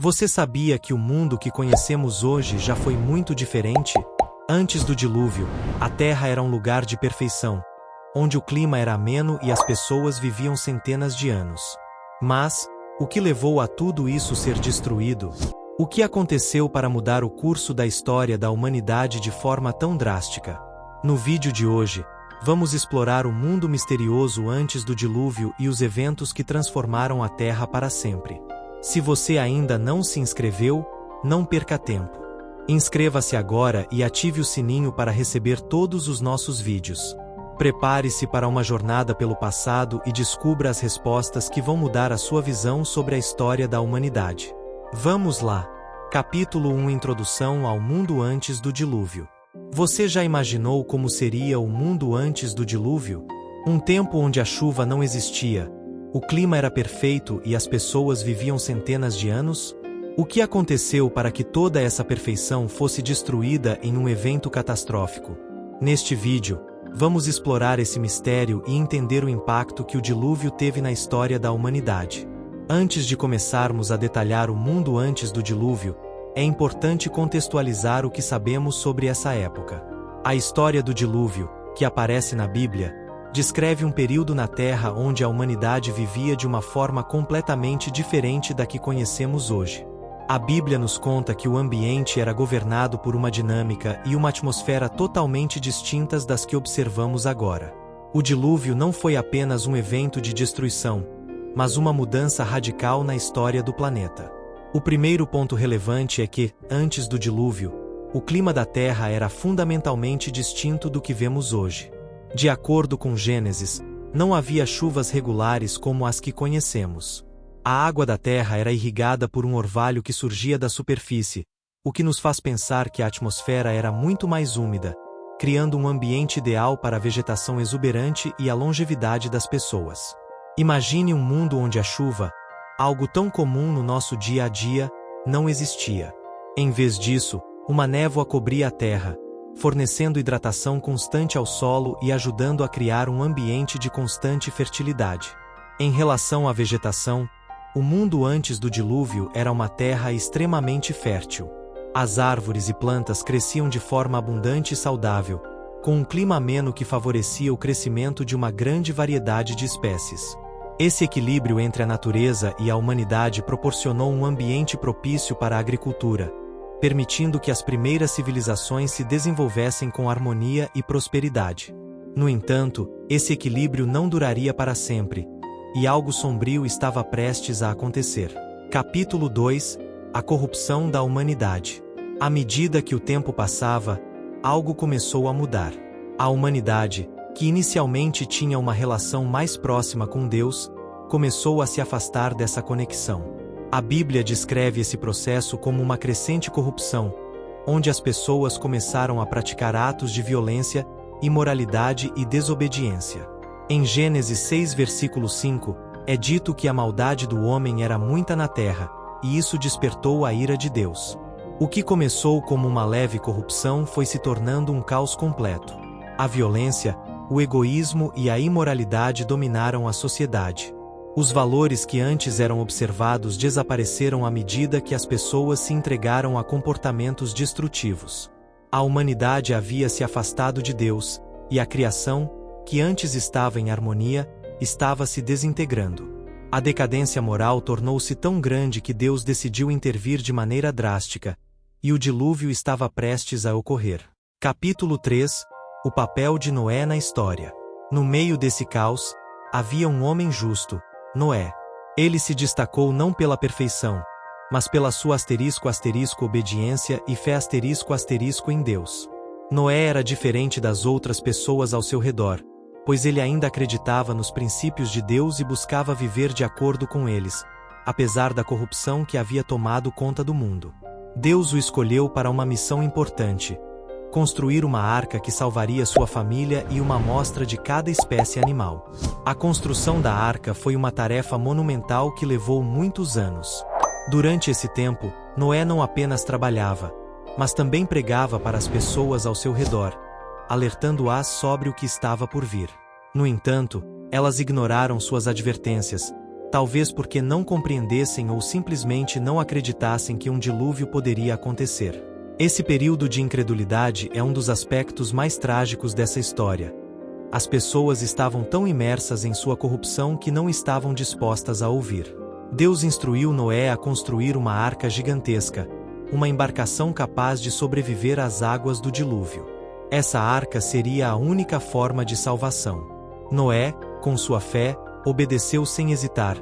Você sabia que o mundo que conhecemos hoje já foi muito diferente? Antes do dilúvio, a Terra era um lugar de perfeição, onde o clima era ameno e as pessoas viviam centenas de anos. Mas, o que levou a tudo isso ser destruído? O que aconteceu para mudar o curso da história da humanidade de forma tão drástica? No vídeo de hoje, vamos explorar o mundo misterioso antes do dilúvio e os eventos que transformaram a Terra para sempre. Se você ainda não se inscreveu, não perca tempo. Inscreva-se agora e ative o sininho para receber todos os nossos vídeos. Prepare-se para uma jornada pelo passado e descubra as respostas que vão mudar a sua visão sobre a história da humanidade. Vamos lá! Capítulo 1 Introdução ao mundo antes do dilúvio. Você já imaginou como seria o mundo antes do dilúvio? Um tempo onde a chuva não existia, o clima era perfeito e as pessoas viviam centenas de anos? O que aconteceu para que toda essa perfeição fosse destruída em um evento catastrófico? Neste vídeo, vamos explorar esse mistério e entender o impacto que o dilúvio teve na história da humanidade. Antes de começarmos a detalhar o mundo antes do dilúvio, é importante contextualizar o que sabemos sobre essa época. A história do dilúvio, que aparece na Bíblia, descreve um período na Terra onde a humanidade vivia de uma forma completamente diferente da que conhecemos hoje. A Bíblia nos conta que o ambiente era governado por uma dinâmica e uma atmosfera totalmente distintas das que observamos agora. O dilúvio não foi apenas um evento de destruição, mas uma mudança radical na história do planeta. O primeiro ponto relevante é que, antes do dilúvio, o clima da Terra era fundamentalmente distinto do que vemos hoje. De acordo com Gênesis, não havia chuvas regulares como as que conhecemos. A água da terra era irrigada por um orvalho que surgia da superfície, o que nos faz pensar que a atmosfera era muito mais úmida, criando um ambiente ideal para a vegetação exuberante e a longevidade das pessoas. Imagine um mundo onde a chuva, algo tão comum no nosso dia a dia, não existia. Em vez disso, uma névoa cobria a terra, fornecendo hidratação constante ao solo e ajudando a criar um ambiente de constante fertilidade. Em relação à vegetação, o mundo antes do dilúvio era uma terra extremamente fértil. As árvores e plantas cresciam de forma abundante e saudável, com um clima ameno que favorecia o crescimento de uma grande variedade de espécies. Esse equilíbrio entre a natureza e a humanidade proporcionou um ambiente propício para a agricultura, permitindo que as primeiras civilizações se desenvolvessem com harmonia e prosperidade. No entanto, esse equilíbrio não duraria para sempre, e algo sombrio estava prestes a acontecer. Capítulo 2 A corrupção da humanidade. À medida que o tempo passava, algo começou a mudar. A humanidade, que inicialmente tinha uma relação mais próxima com Deus, começou a se afastar dessa conexão. A Bíblia descreve esse processo como uma crescente corrupção, onde as pessoas começaram a praticar atos de violência, imoralidade e desobediência. Em Gênesis 6 versículo 5, é dito que a maldade do homem era muita na terra, e isso despertou a ira de Deus. O que começou como uma leve corrupção foi se tornando um caos completo. A violência, o egoísmo e a imoralidade dominaram a sociedade. Os valores que antes eram observados desapareceram à medida que as pessoas se entregaram a comportamentos destrutivos. A humanidade havia se afastado de Deus, e a criação, que antes estava em harmonia, estava se desintegrando. A decadência moral tornou-se tão grande que Deus decidiu intervir de maneira drástica, e o dilúvio estava prestes a ocorrer. Capítulo 3 O papel de Noé na história. No meio desse caos, havia um homem justo, Noé. Ele se destacou não pela perfeição, mas pela sua obediência e fé em Deus. Noé era diferente das outras pessoas ao seu redor, pois ele ainda acreditava nos princípios de Deus e buscava viver de acordo com eles, apesar da corrupção que havia tomado conta do mundo. Deus o escolheu para uma missão importante: construir uma arca que salvaria sua família e uma amostra de cada espécie animal. A construção da arca foi uma tarefa monumental que levou muitos anos. Durante esse tempo, Noé não apenas trabalhava, mas também pregava para as pessoas ao seu redor, alertando-as sobre o que estava por vir. No entanto, elas ignoraram suas advertências, talvez porque não compreendessem ou simplesmente não acreditassem que um dilúvio poderia acontecer. Esse período de incredulidade é um dos aspectos mais trágicos dessa história. As pessoas estavam tão imersas em sua corrupção que não estavam dispostas a ouvir. Deus instruiu Noé a construir uma arca gigantesca, uma embarcação capaz de sobreviver às águas do dilúvio. Essa arca seria a única forma de salvação. Noé, com sua fé, obedeceu sem hesitar,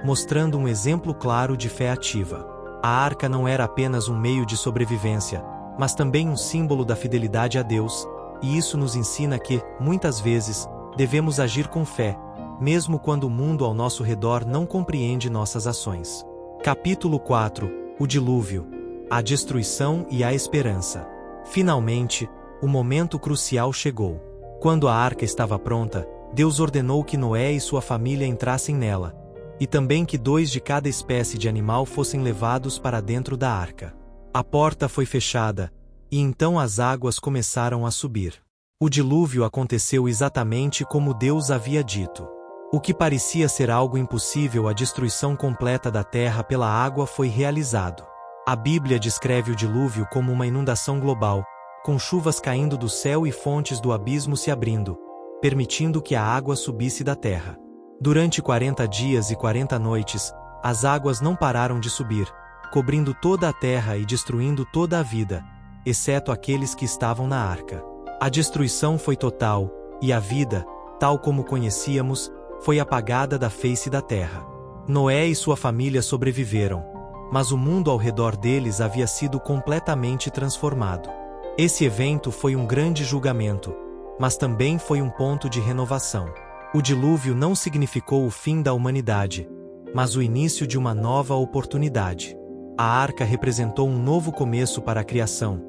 mostrando um exemplo claro de fé ativa. A arca não era apenas um meio de sobrevivência, mas também um símbolo da fidelidade a Deus, e isso nos ensina que, muitas vezes, devemos agir com fé, mesmo quando o mundo ao nosso redor não compreende nossas ações. Capítulo 4 – O Dilúvio, a destruição e a esperança. Finalmente, o momento crucial chegou. Quando a arca estava pronta, Deus ordenou que Noé e sua família entrassem nela, e também que 2 de cada espécie de animal fossem levados para dentro da arca. A porta foi fechada, e então as águas começaram a subir. O dilúvio aconteceu exatamente como Deus havia dito. O que parecia ser algo impossível, a destruição completa da terra pela água, foi realizado. A Bíblia descreve o dilúvio como uma inundação global, com chuvas caindo do céu e fontes do abismo se abrindo, permitindo que a água subisse da terra. Durante 40 dias e 40 noites, as águas não pararam de subir, cobrindo toda a terra e destruindo toda a vida, exceto aqueles que estavam na arca. A destruição foi total, e a vida, tal como conhecíamos, foi apagada da face da terra. Noé e sua família sobreviveram, mas o mundo ao redor deles havia sido completamente transformado. Esse evento foi um grande julgamento, mas também foi um ponto de renovação. O dilúvio não significou o fim da humanidade, mas o início de uma nova oportunidade. A arca representou um novo começo para a criação,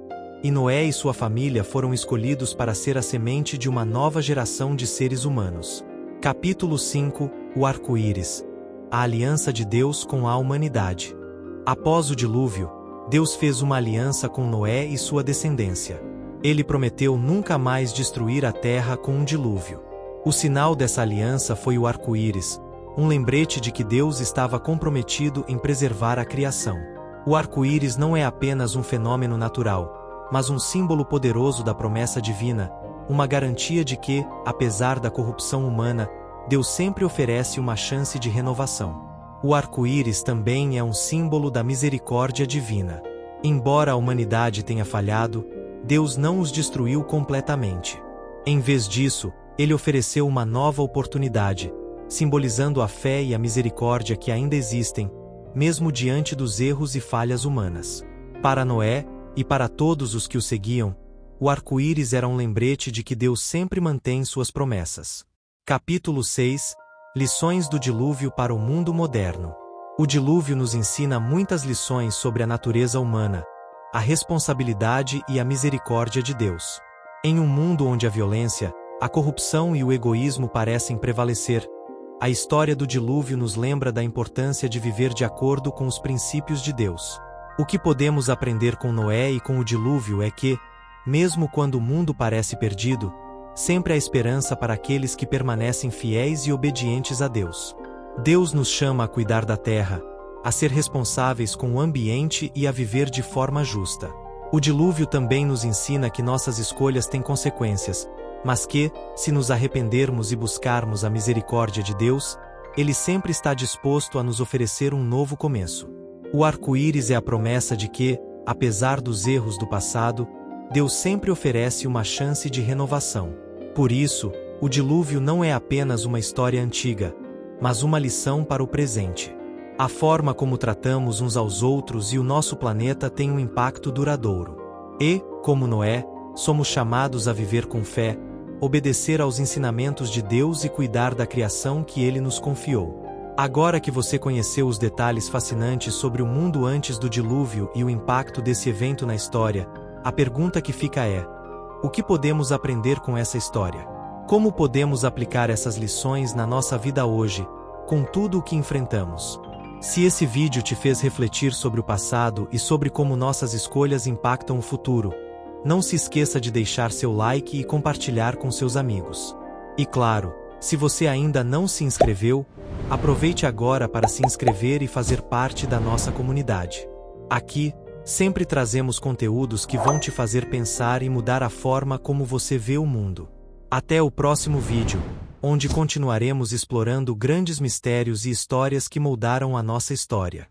e Noé e sua família foram escolhidos para ser a semente de uma nova geração de seres humanos. Capítulo 5 – O Arco-Íris, a aliança de Deus com a humanidade. Após o dilúvio, Deus fez uma aliança com Noé e sua descendência. Ele prometeu nunca mais destruir a terra com um dilúvio. O sinal dessa aliança foi o arco-íris, um lembrete de que Deus estava comprometido em preservar a criação. O arco-íris não é apenas um fenômeno natural, mas um símbolo poderoso da promessa divina, uma garantia de que, apesar da corrupção humana, Deus sempre oferece uma chance de renovação. O arco-íris também é um símbolo da misericórdia divina. Embora a humanidade tenha falhado, Deus não os destruiu completamente. Em vez disso, Ele ofereceu uma nova oportunidade, simbolizando a fé e a misericórdia que ainda existem, mesmo diante dos erros e falhas humanas. Para Noé, e para todos os que o seguiam, o arco-íris era um lembrete de que Deus sempre mantém suas promessas. Capítulo 6 – Lições do dilúvio para o mundo moderno. O dilúvio nos ensina muitas lições sobre a natureza humana, a responsabilidade e a misericórdia de Deus. Em um mundo onde a violência, a corrupção e o egoísmo parecem prevalecer, a história do dilúvio nos lembra da importância de viver de acordo com os princípios de Deus. O que podemos aprender com Noé e com o dilúvio é que, mesmo quando o mundo parece perdido, sempre há esperança para aqueles que permanecem fiéis e obedientes a Deus. Deus nos chama a cuidar da terra, a ser responsáveis com o ambiente e a viver de forma justa. O dilúvio também nos ensina que nossas escolhas têm consequências, mas que, se nos arrependermos e buscarmos a misericórdia de Deus, Ele sempre está disposto a nos oferecer um novo começo. O arco-íris é a promessa de que, apesar dos erros do passado, Deus sempre oferece uma chance de renovação. Por isso, o dilúvio não é apenas uma história antiga, mas uma lição para o presente. A forma como tratamos uns aos outros e o nosso planeta tem um impacto duradouro. E, como Noé, somos chamados a viver com fé, obedecer aos ensinamentos de Deus e cuidar da criação que Ele nos confiou. Agora que você conheceu os detalhes fascinantes sobre o mundo antes do dilúvio e o impacto desse evento na história, a pergunta que fica é: o que podemos aprender com essa história? Como podemos aplicar essas lições na nossa vida hoje, com tudo o que enfrentamos? Se esse vídeo te fez refletir sobre o passado e sobre como nossas escolhas impactam o futuro, não se esqueça de deixar seu like e compartilhar com seus amigos. E claro, Se você ainda não se inscreveu, aproveite agora para se inscrever e fazer parte da nossa comunidade. Aqui, sempre trazemos conteúdos que vão te fazer pensar e mudar a forma como você vê o mundo. Até o próximo vídeo, onde continuaremos explorando grandes mistérios e histórias que moldaram a nossa história.